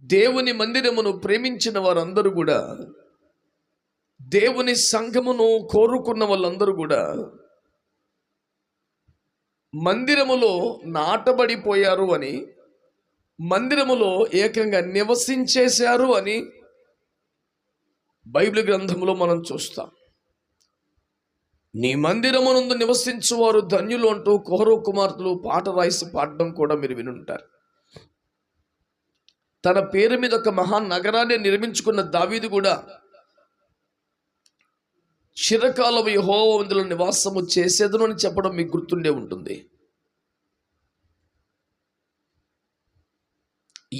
దేవుని మందిరమును ప్రేమించిన వారందరూ కూడా, దేవుని సంఘమును కోరుకున్న వాళ్ళందరూ కూడా మందిరములో నాటబడిపోయారు అని, మందిరములో ఏకంగా నివసించేశారు అని బైబిల్ గ్రంథంలో మనం చూస్తాం. నీ మందిరమునందు నివసించువారు ధన్యులు అంటూ కోరో కుమార్తెలు పాట రాసి పాడడం కూడా మీరు వినుంటారు. తన పేరు మీద ఒక మహానగరాన్ని నిర్మించుకున్న దావీదు కూడా చిరకాలం యెహోవా మందిరములో నివాసము చేసేదను అని చెప్పడం మీకు గుర్తుండే ఉంటుంది.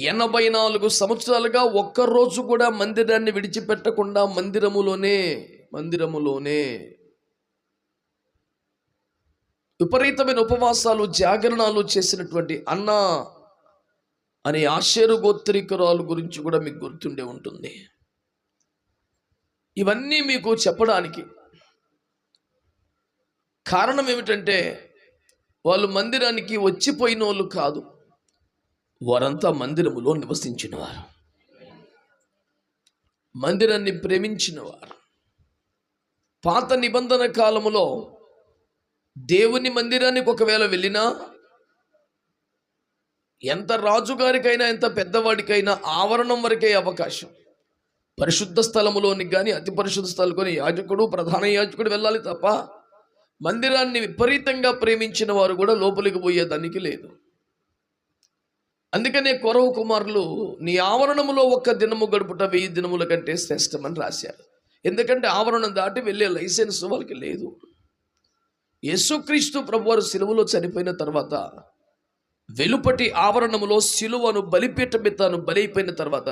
84 సంవత్సరాలుగా ఒక్కరోజు కూడా మందిరాన్ని విడిచిపెట్టకుండా మందిరములోనే విపరీతమైన ఉపవాసాలు, జాగరణాలు చేసినటువంటి అన్న అనే ఆషేరు గోత్రికురాలు గురించి కూడా మీకు గుర్తుండే ఉంటుంది. ఇవన్నీ మీకు చెప్పడానికి కారణం ఏమిటంటే, వాళ్ళు మందిరానికి వచ్చిపోయిన వాళ్ళు కాదు, వారంతా మందిరములో నివసించిన వారు, మందిరాన్ని ప్రేమించిన వారు. పాత నిబంధన కాలములో దేవుని మందిరానికి ఒకవేళ వెళ్ళినా, ఎంత రాజుగారికైనా ఎంత పెద్దవాడికైనా ఆవరణం వరకే అవకాశం. పరిశుద్ధ స్థలములోనికి కానీ అతి పరిశుద్ధ స్థలంలోని యాజకుడు, ప్రధాన యాజకుడు వెళ్ళాలి తప్ప మందిరాన్ని విపరీతంగా ప్రేమించిన వారు కూడా లోపలికి పోయేదానికి లేదు. అందుకనే కొరవ కుమారులు నీ ఆవరణములో ఒక్క దినము గడుపుట 1000 దినముల కంటే శ్రేష్టమని రాశారు. ఎందుకంటే ఆవరణం దాటి వెళ్ళే లైసెన్స్ వాళ్ళకి లేదు. యేసుక్రీస్తు ప్రభువారు సిలువలో చనిపోయిన తర్వాత వెలుపటి ఆవరణములో సిలువను బలిపీఠం మీద తాను బలైపోయిన తర్వాత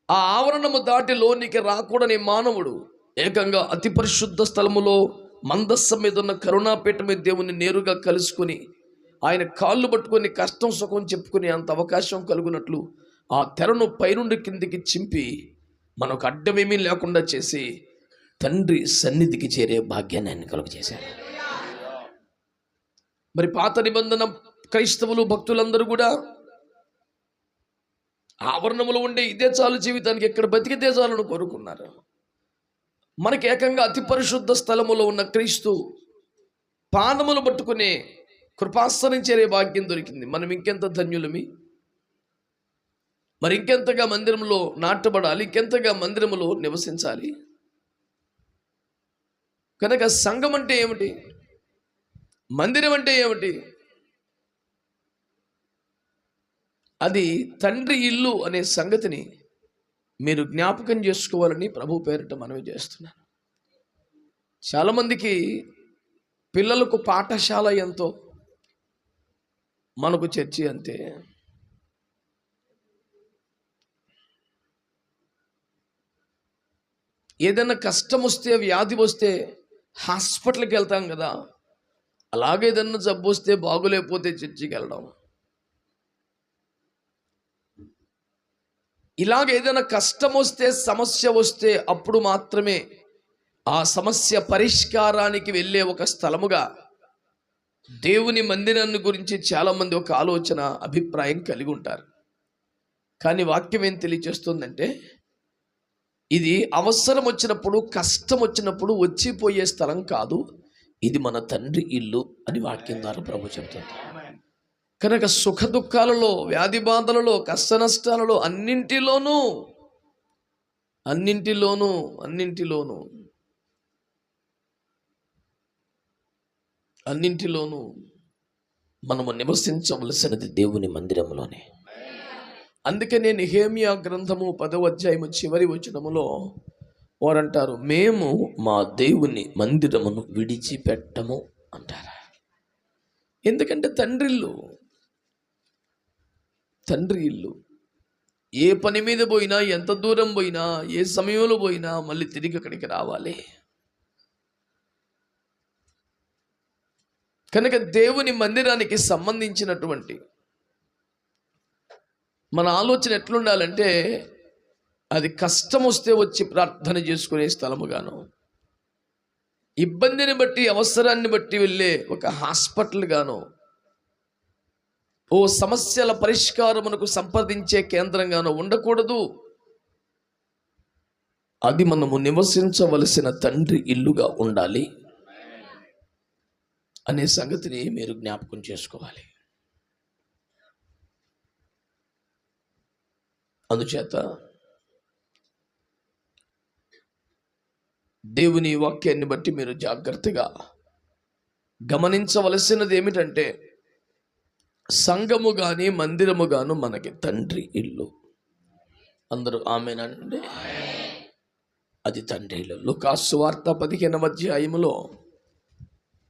ఆ ఆవరణము దాటి లోనికి రాకూడని మానవుడు ఏకంగా అతి పరిశుద్ధ స్థలములో మందస్సం మీద ఉన్న కరుణాపీఠం మీద దేవుని నేరుగా కలుసుకుని ఆయన కాళ్ళు పట్టుకొని కష్టం సుఖం చెప్పుకుని అంత అవకాశం కలుగునట్లు ఆ తెరను పైనుండి కిందికి చింపి మనకు అడ్డమేమీ లేకుండా చేసి తండ్రి సన్నిధికి చేరే భాగ్యాన్ని ఆయన కలుగజేశారు. మరి పాత నిబంధన క్రైస్తవులు భక్తులందరూ కూడా ఆవరణములో ఉండే ఇదే చాలు జీవితానికి, ఎక్కడ బతికితే చాలని కోరుకున్నారు. మనకి ఏకంగా అతి పరిశుద్ధ స్థలములో ఉన్న క్రీస్తు పాదములు పట్టుకునే కృపాసనం చేరే భాగ్యం దొరికింది. మనం ఇంకెంత ధన్యులమి. మరి ఇంకెంతగా మందిరంలో నాటబడాలి, ఇంకెంతగా మందిరములో నివసించాలి. కనుక సంఘం అంటే ఏమిటి, మందిరం అంటే ఏమిటి? అది తండ్రి ఇల్లు అనే సంగతిని మీరు జ్ఞాపకం చేసుకోవాలని ప్రభు పేరిట మనవి చేస్తున్నాను. చాలామందికి పిల్లలకు పాఠశాల ఎంతో, మనకు చర్చి అంతే. ఏదైనా కష్టం వస్తే, వ్యాధి వస్తే హాస్పిటల్కి వెళ్తాం కదా, అలాగే ఏదన్నా జబ్బు వస్తే, బాగులేకపోతే చర్చికి వెళ్ళడం. ఇలాగ ఏదైనా కష్టం వస్తే, సమస్య వస్తే అప్పుడు మాత్రమే ఆ సమస్య పరిష్కారానికి వెళ్ళే ఒక స్థలముగా దేవుని మందిరాన్ని గురించి చాలామంది ఒక ఆలోచన, అభిప్రాయం కలిగి ఉంటారు. కానీ వాక్యం ఏం తెలియచేస్తుందంటే, ఇది అవసరం వచ్చినప్పుడు, కష్టం వచ్చినప్పుడు వచ్చిపోయే స్థలం కాదు, ఇది మన తండ్రి ఇల్లు అని వాక్యం ద్వారా ప్రభు చెబుతుంది. కనుక సుఖ దుఃఖాలలో, వ్యాధి బాధలలో, కష్ట నష్టాలలో అన్నింటిలోనూ మనము నివసించవలసినది దేవుని మందిరములోనే. అందుకనే నెహెమ్యా గ్రంథము 10వ అధ్యాయము చివరి వచనములో వారంటారు, మేము మా దేవుని మందిరమును విడిచిపెట్టము అంటారు. ఎందుకంటే తండ్రి ఇల్లు. ఏ పని మీద పోయినా, ఎంత దూరం పోయినా, ఏ సమయంలో పోయినా మళ్ళీ తిరిగి అక్కడికి రావాలి. కనుక దేవుని మందిరానికి సంబంధించినటువంటి మన ఆలోచన ఎట్లుండాలంటే, అది కష్టం వస్తే వచ్చి ప్రార్థన చేసుకునే స్థలముగాను, ఇబ్బందిని బట్టి, అవసరాన్ని బట్టి వెళ్ళే ఒక హాస్పిటల్ గాను, ఓ సమస్యల పరిష్కారమునకు సంప్రదించే కేంద్రంగానూ ఉండకూడదు. అది మనము నివసించవలసిన తండ్రి ఇల్లుగా ఉండాలి అనే సంగతిని మీరు జ్ఞాపకం చేసుకోవాలి. అందుచేత దేవుని వాక్యాన్ని బట్టి మీరు జాగ్రత్తగా గమనించవలసినది ఏమిటంటే, సంఘము గాని మందిరము గాను మనకి తండ్రి ఇల్లు. అందరూ ఆమేనండి. అది తండ్రి ఇల్లు. లూకాసు సువార్త 15వ అధ్యాయములో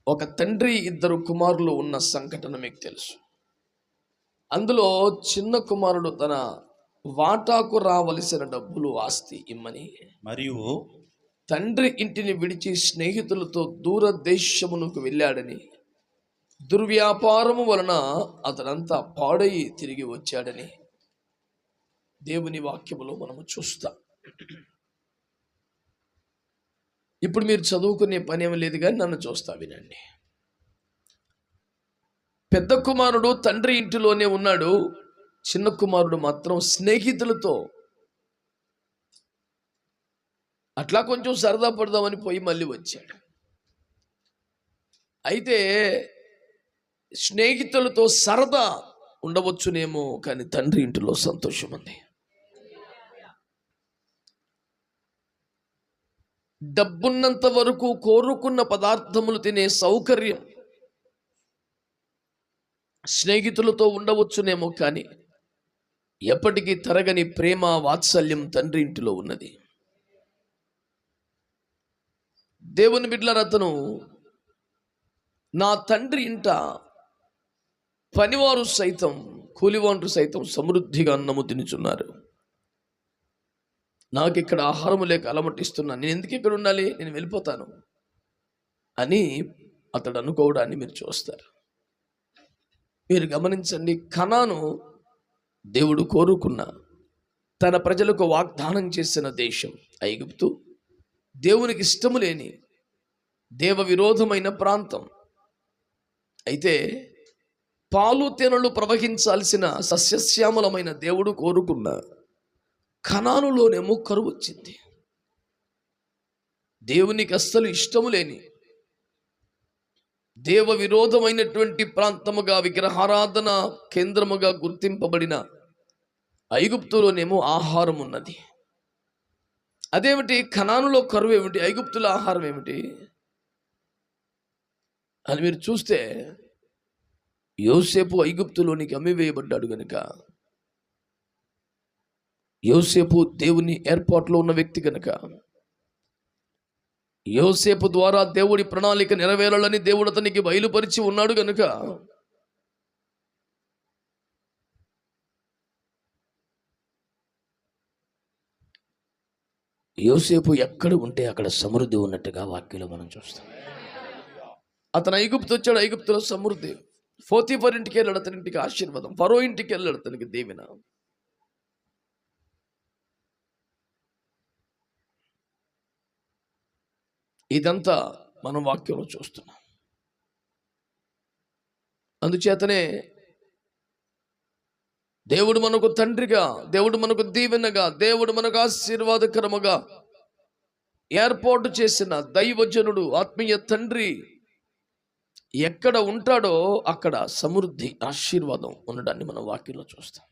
ఒక తండ్రి ఇద్దరు కుమారులు ఉన్న సంఘటన మీకు తెలుసు. అందులో చిన్న కుమారుడు తన వాటాకు రావలసిన డబ్బులు, ఆస్తి ఇమ్మని మరియు తండ్రి ఇంటిని విడిచి స్నేహితులతో దూర దేశమునకు వెళ్ళాడని, దుర్వ్యాపారము వలన అతనంతా పాడయి తిరిగి వచ్చాడని దేవుని వాక్యములో మనము చూస్తాం. ఇప్పుడు మీరు చదువుకునే పని ఏమి లేదు, కానీ నన్ను చూస్తా వినండి. పెద్ద కుమారుడు తండ్రి ఇంటిలోనే ఉన్నాడు. చిన్న కుమారుడు మాత్రం స్నేహితులతో అట్లా కొంచెం సరదా పడదామని పోయి మళ్ళీ వచ్చాడు. అయితే స్నేహితులతో సరదా ఉండవచ్చునేమో, కానీ తండ్రి ఇంటిలో సంతోషం ఉంది. డబ్బున్నంత వరకు కోరుకున్న పదార్థములు తినే సౌకర్యం స్నేహితులతో ఉండవచ్చునేమో, కానీ ఎప్పటికీ తరగని ప్రేమ, వాత్సల్యం తండ్రి ఇంటిలో ఉన్నది. దేవుని బిడ్డలారా, అతను నా తండ్రి ఇంట పనివారు సైతం, కూలివారు సైతం సమృద్ధిగా అన్నము తినుచున్నారు. నాకు ఇక్కడ ఆహారము లేక అలమటిస్తున్నాను, నేను ఎందుకు ఇక్కడ ఉండాలి, నేను వెళ్ళిపోతాను అని అతడు అనుకోవడాన్ని మీరు చూస్తారు. మీరు గమనించండి, కనాను దేవుడు కోరుకున్న, తన ప్రజలకు వాగ్దానం చేసిన దేశం. ఐగుప్తు దేవునికి ఇష్టము లేని, దేవ విరోధమైన ప్రాంతం. అయితే పాలు తేనెలు ప్రవహించాల్సిన సస్యశ్యామలమైన దేవుడు కోరుకున్న కనానులోనేమో కరువు వచ్చింది. దేవునికి అస్సలు ఇష్టము లేని, దేవ విరోధమైనటువంటి ప్రాంతముగా, విగ్రహారాధన కేంద్రముగా గుర్తింపబడిన ఐగుప్తులోనేమో ఆహారం ఉన్నది. అదేమిటి? కనానులో కరువు ఏమిటి? ఐగుప్తుల ఆహారం ఏమిటి అని మీరు చూస్తే, యోసేపు ఐగుప్తులోనికి అమ్మివేయబడ్డాడు గనుక, యోసేపు దేవుని ఏర్పాటులో ఉన్న వ్యక్తి గనుక, యోసేపు ద్వారా దేవుడి ప్రణాళిక నెరవేరాలని దేవుడు అతనికి బయలుపరిచి ఉన్నాడు గనుక, యోసేపు ఎక్కడ ఉంటే అక్కడ సమృద్ధి ఉన్నట్టుగా వాక్యంలో మనం చూస్తాం. అతను ఐగుప్తు వచ్చాడు, ఐగుప్తులో సమృద్ధి. పోతీఫర్ ఇంటికి వెళ్ళాడు, అతని ఇంటికి ఆశీర్వాదం. ఫరో ఇంటికి వెళ్ళాడు, అతనికి దీవెన. ఇదంతా మనం వాక్యంలో చూస్తున్నాం. అందుచేతనే దేవుడు మనకు తండ్రిగా, దేవుడు మనకు దీవెనగా, దేవుడు మనకు ఆశీర్వాదకరముగా ఏర్పాటు చేసిన దైవజనుడు, ఆత్మీయ తండ్రి ఎక్కడ ఉంటాడో అక్కడ సమృద్ధి, ఆశీర్వాదం ఉండడాన్ని మనం వాక్యంలో చూస్తాం.